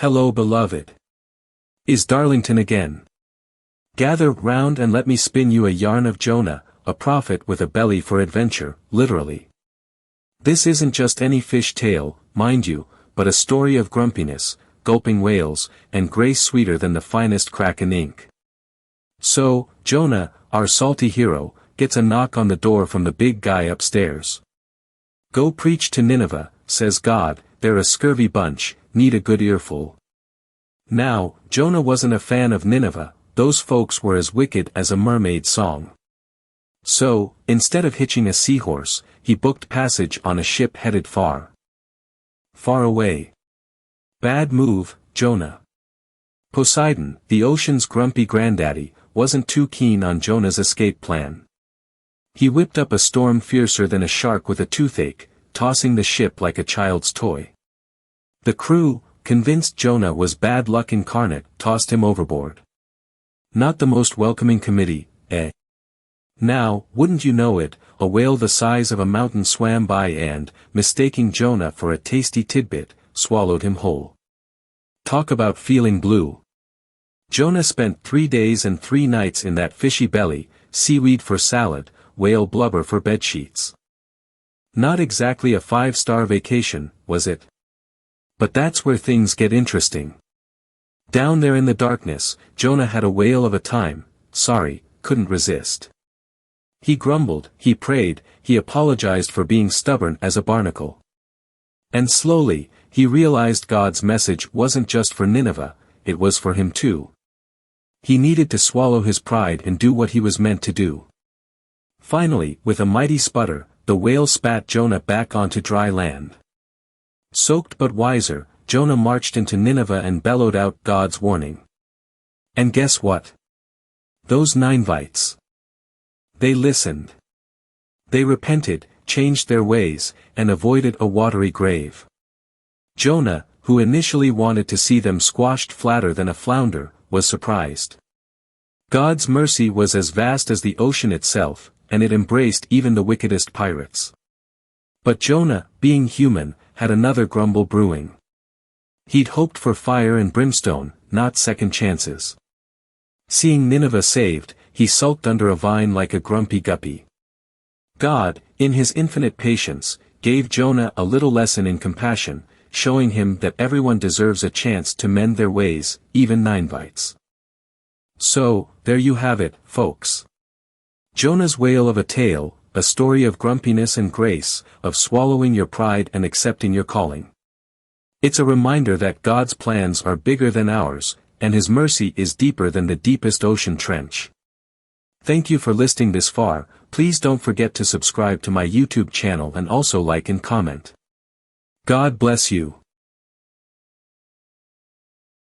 Hello beloved. Is Darlington again? Gather round and let me spin you a yarn of Jonah, a prophet with a belly for adventure, literally. This isn't just any fish tale, mind you, but a story of grumpiness, gulping whales, and grace sweeter than the finest crack in ink. So, Jonah, our salty hero, gets a knock on the door from the big guy upstairs. Go preach to Nineveh, says God, they're a scurvy bunch, need a good earful. Now, Jonah wasn't a fan of Nineveh, those folks were as wicked as a mermaid song. So, instead of hitching a seahorse, he booked passage on a ship headed far. Far away. Bad move, Jonah. Poseidon, the ocean's grumpy granddaddy, wasn't too keen on Jonah's escape plan. He whipped up a storm fiercer than a shark with a toothache, tossing the ship like a child's toy. The crew, convinced Jonah was bad luck incarnate, tossed him overboard. Not the most welcoming committee, eh? Now, wouldn't you know it, a whale the size of a mountain swam by and, mistaking Jonah for a tasty tidbit, swallowed him whole. Talk about feeling blue. Jonah spent 3 days and 3 nights in that fishy belly, seaweed for salad, whale blubber for bedsheets. Not exactly a 5-star vacation, was it? But that's where things get interesting. Down there in the darkness, Jonah had a whale of a time, couldn't resist. He grumbled, he prayed, he apologized for being stubborn as a barnacle. And slowly, he realized God's message wasn't just for Nineveh, it was for him too. He needed to swallow his pride and do what he was meant to do. Finally, with a mighty sputter, the whale spat Jonah back onto dry land. Soaked but wiser, Jonah marched into Nineveh and bellowed out God's warning. And guess what? Those Ninevites. They listened. They repented, changed their ways, and avoided a watery grave. Jonah, who initially wanted to see them squashed flatter than a flounder, was surprised. God's mercy was as vast as the ocean itself, and it embraced even the wickedest pirates. But Jonah, being human, had another grumble brewing. He'd hoped for fire and brimstone, not second chances. Seeing Nineveh saved, he sulked under a vine like a grumpy guppy. God, in his infinite patience, gave Jonah a little lesson in compassion, showing him that everyone deserves a chance to mend their ways, even Ninevites. So, there you have it, folks. Jonah's whale of a tale, a story of grumpiness and grace, of swallowing your pride and accepting your calling. It's a reminder that God's plans are bigger than ours, and His mercy is deeper than the deepest ocean trench. Thank you for listening this far. Please don't forget to subscribe to my YouTube channel and also like and comment. God bless you.